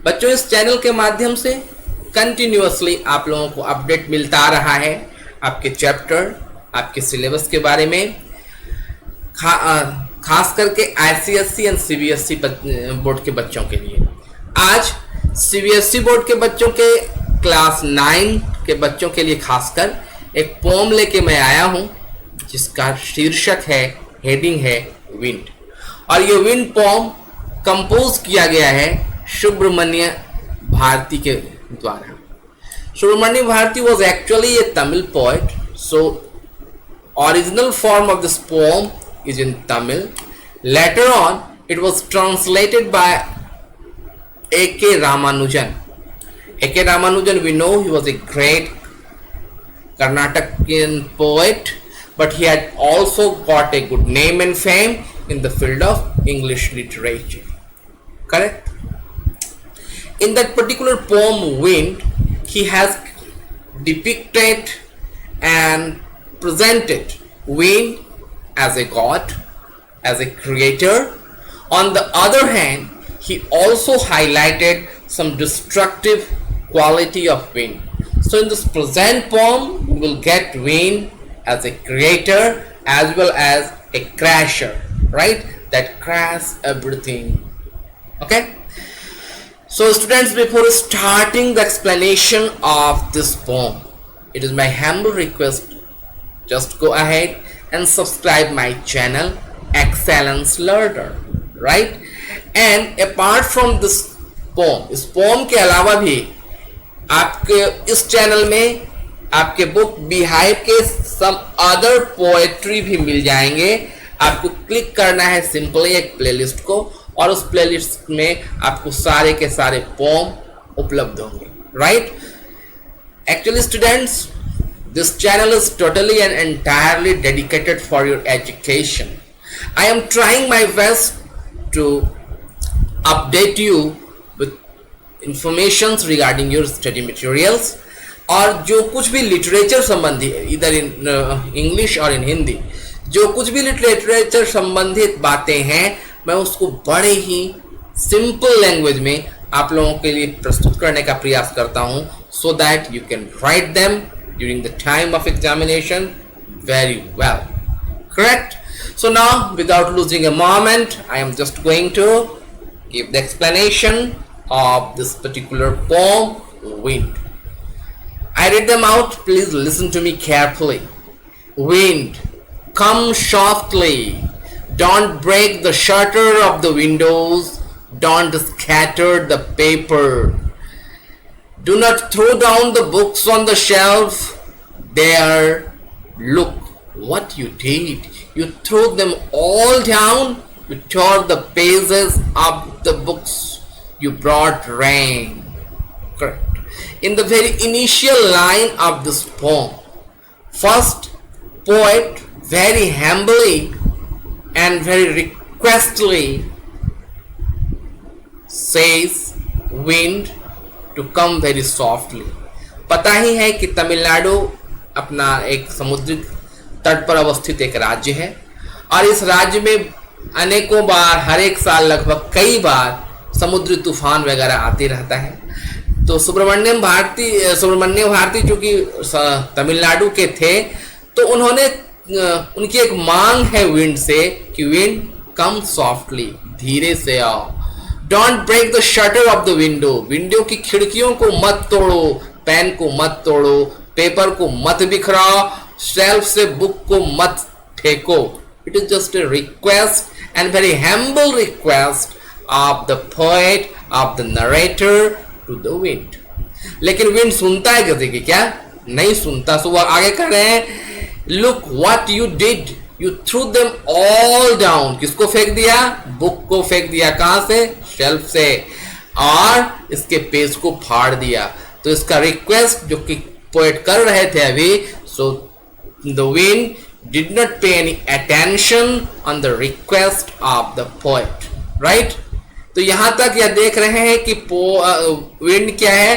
बच्चों, इस चैनल के माध्यम से कंटिन्यूअसली आप लोगों को अपडेट मिलता रहा है आपके चैप्टर, आपके सिलेबस के बारे में, खास करके आईसीएसई एंड सीबीएसई बोर्ड के बच्चों के लिए। आज सीबीएसई बोर्ड के बच्चों के क्लास 9 के बच्चों के लिए खासकर एक पोम लेके मैं आया हूं जिसका शीर्षक है, हेडिंग है विंड। और ये विंड पोम कंपोज किया गया है सुब्रमण्य भारती के द्वारा। Subramanya Bharti was actually a Tamil poet, so original form of this poem is in Tamil. Later on, it was translated by A.K. Ramanujan. A.K. Ramanujan, we know he was a great Karnataka poet, but he had also got a good name and fame in the field of English literature. Correct? In that particular poem, Wind, he has depicted and presented wind as a god, as a creator. On the other hand, he also highlighted some destructive quality of wind. So in this present poem, we will get wind as a creator as well as a crasher, right? That crash everything. Okay? So students, before starting the explanation of this poem, it is my humble request, just go ahead and subscribe my channel Excellence Learner, right? And apart from this poem, इस poem के अलावा भी आपके इस channel में आपके book beehive के some other poetry भी मिल जाएंगे। आपको क्लिक करना है सिंपली एक प्लेलिस्ट को, और उस प्लेलिस्ट में आपको सारे के सारे पोम उपलब्ध होंगे, right? Actually students, this channel is totally and entirely dedicated for your education. I am trying my best to update you with information regarding your study materials, और जो कुछ भी लिटरेचर संबंधी, इधर इन इंग्लिश और इन हिंदी, जो कुछ भी लिटरेचर संबंधित बातें हैं, मैं उसको बड़े ही सिंपल लैंग्वेज में आप लोगों के लिए प्रस्तुत करने का प्रयास करता हूं, so that you can write them during the time of examination very well. Correct? So now without losing a moment, I am just going to give the explanation of this particular poem wind. I read them out. Please listen to me carefully. Wind, come softly. Don't break the shutter of the windows. Don't scatter the paper. Do not throw down the books on the shelf. There, look what you did. You threw them all down. You tore the pages of the books. You brought rain. Correct. In the very initial line of this poem, first poet very humbly and very requestfully says wind to come very softly. पता ही है कि तमिलनाडु अपना एक समुद्री तट पर अवस्थित एक राज्य है, और इस राज्य में अनेकों बार, हर एक साल लगभग कई बार समुद्री तूफान वगैरह आते रहता है। तो सुब्रमण्य भारती चूंकि तमिलनाडु के थे, तो उन्होंने, उनकी एक मांग है विंड से कि विंड कम सॉफ्टली, धीरे से आओ. Don't break the shutter of the window, window की खिड़कियों को मत तोड़ो, पेन को मत तोड़ो, पेपर को मत बिखराओ, शेल्फ से बुक को मत फेंको. It is just a request and very humble request of the poet, of the narrator to the wind. लेकिन विंड सुनता है किसी की? क्या नहीं सुनता. सो वो आगे कह रहे हैं, look what you did, you through them all down. किसको फेंक दिया? बुक को फेंक दिया. कहां से? शेल्फ से. और इसके पेज को फाड़ दिया. तो इसका रिक्वेस्ट जो कि पोएट कर रहे थे अभी, so the wind did not pay any attention on the request of the poet. Right? तो यहां तक यह देख रहे हैं कि विंड क्या है,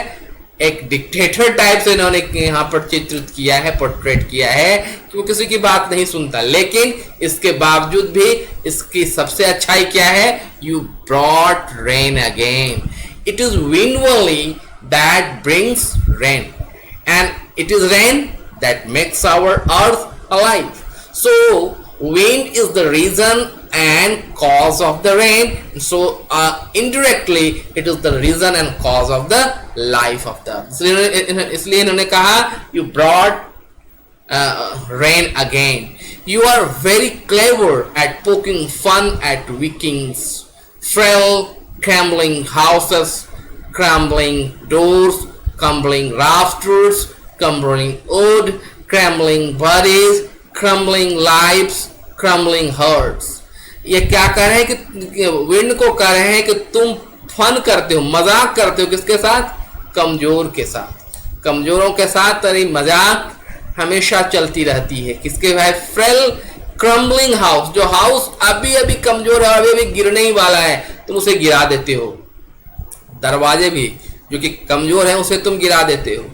एक डिक्टेटर टाइप से इन्होंने यहाँ पर चित्रित किया है, पोर्ट्रेट किया है कि वो किसी की बात नहीं सुनता. लेकिन इसके बावजूद भी इसकी सबसे अच्छाई क्या है? You brought rain again. it is wind only that brings rain, and it is rain that makes our earth alive. So wind is the reason and cause of the rain. So indirectly it is the reason and cause of the life of the earth. इसलिए इन्होंने कहा you brought rain again. You are very clever at poking fun at Vikings, frail, crumbling houses, crumbling doors, crumbling rafters, crumbling wood, crumbling bodies, crumbling lives, crumbling hearts. ये क्या कर रहे हैं कि wind को कह रहे हैं कि तुम फन करते हो, मजाक करते हो किसके साथ? कमजोर के साथ। कमजोरों के साथ तेरी मजाक हमेशा चलती रहती है। किसके भाई? फ्रेल क्रम्बलिंग हाउस, जो हाउस अभी अभी कमजोर है, अभी अभी गिरने ही वाला है, तुम उसे गिरा देते हो। दरवाजे भी जो कि कमजोर है उसे तुम गिरा देते हो।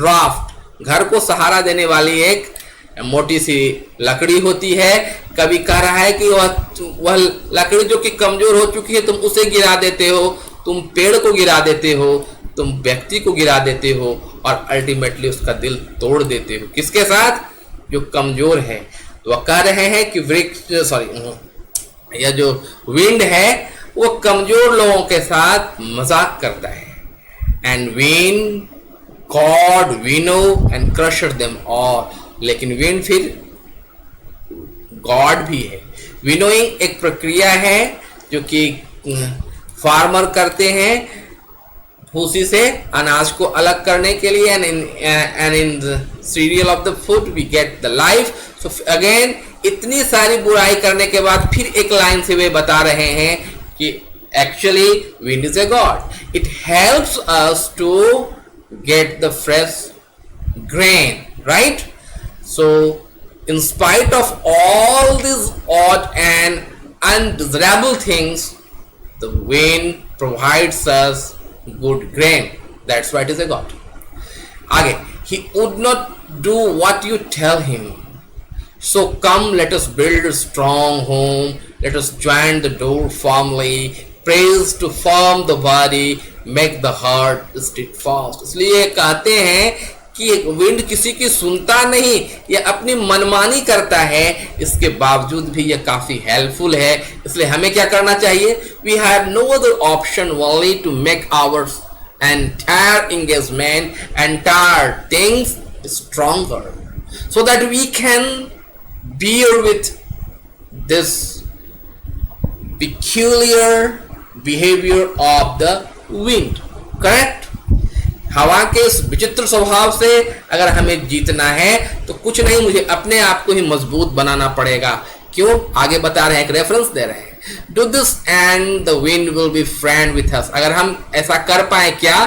राफ्ट, घर को सहारा देने वाली एक मोटी सी लकड़ी होती है। कभी कह रहा है कि वह लकड़ी जो कि कमजोर हो चुकी है तुम उसे गिरा देते हो, तुम पेड़ को गिरा देते हो, तुम व्यक्ति को गिरा देते हो और अल्टीमेटली उसका दिल तोड़ देते हो। किसके साथ? जो कमजोर है। तो वह कह रहे हैं कि यह जो विंड है वो कमजोर लोगों के साथ मजाक करता है। And wind god winnow and crushed them all. लेकिन विंड फिर गॉड भी है। विनोइंग एक प्रक्रिया है जो कि फार्मर करते हैं भूसी से अनाज को अलग करने के लिए, and in the cereal of the food we get the life. So again इतनी सारी बुराई करने के बाद फिर एक लाइन से वे बता रहे हैं कि actually wind is a god. It helps us to get the fresh grain, right? So in spite of all these odd and undesirable things, the wind provides us good grain. That's why it is a god. आगे, he would not do what you tell him. So come, let us build a strong home. Let us join the door firmly. Praise to form the body, make the heart steadfast. इसलिए कहते हैं कि wind किसी की सुनता नहीं, यह अपनी मनमानी करता है, इसके बावजूद भी यह काफी हेल्पफुल है। इसलिए हमें क्या करना चाहिए? We have no other option only to make our entire engagement, entire things stronger, so that we can bear with this peculiar behavior of the wind. Correct? हवा के इस विचित्र स्वभाव से अगर हमें जीतना है तो कुछ नहीं, मुझे अपने आप को ही मजबूत बनाना पड़ेगा। क्यों? आगे बता रहे हैं, एक रेफरेंस दे रहे हैं। Do this and the wind will be friend with us. अगर हम ऐसा कर पाए, क्या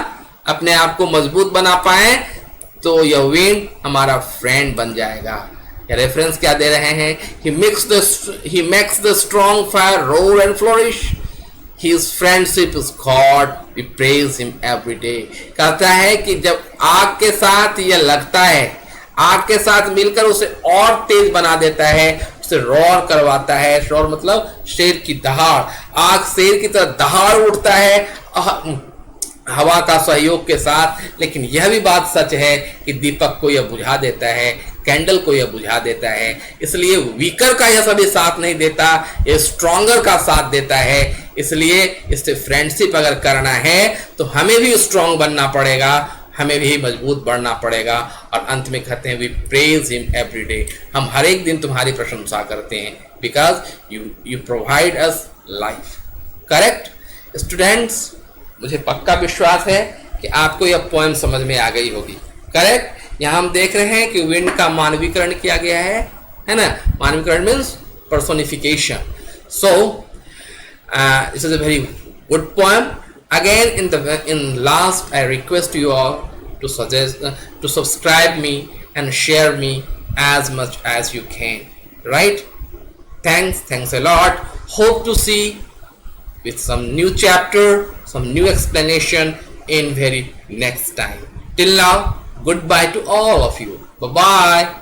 अपने आप को मजबूत बना पाए, तो यह विंड हमारा फ्रेंड बन जाएगा। यह रेफरेंस क्या दे रहे हैं? he makes the strong fire roar and flourish. His friendship is God. We praise him every day. कहता है कि जब आग के साथ यह लगता है, आग के साथ मिलकर उसे और तेज बना देता है, उसे रोर करवाता है। रोर मतलब शेर की दहाड़। आग शेर की तरह दहाड़ उठता है हवा का सहयोग के साथ। लेकिन यह भी बात सच है कि दीपक को यह बुझा देता है, कैंडल को यह बुझा देता है। इसलिए वीकर का यह सभी साथ नहीं देता, यह स्ट्रॉन्गर का साथ देता है। इसलिए इससे फ्रेंडशिप अगर करना है तो हमें भी स्ट्रॉन्ग बनना पड़ेगा, हमें भी मजबूत बनना पड़ेगा। और अंत में कहते हैं we praise him every day. हम हर एक दिन तुम्हारी प्रशंसा करते हैं, because you provide us life. Correct students? मुझे पक्का विश्वास है कि आपको यह पोएम समझ में आ गई होगी। करेक्ट? यहाँ हम देख रहे हैं कि विंड का मानवीकरण किया गया है ना? मानवीकरण means personification. So this is a very good poem. Again, in last, I request you all to subscribe me and share me as much as you can. Right? Thanks a lot. Hope to see with some new chapter, some new explanation in very next time. Till now, goodbye to all of you. Bye bye.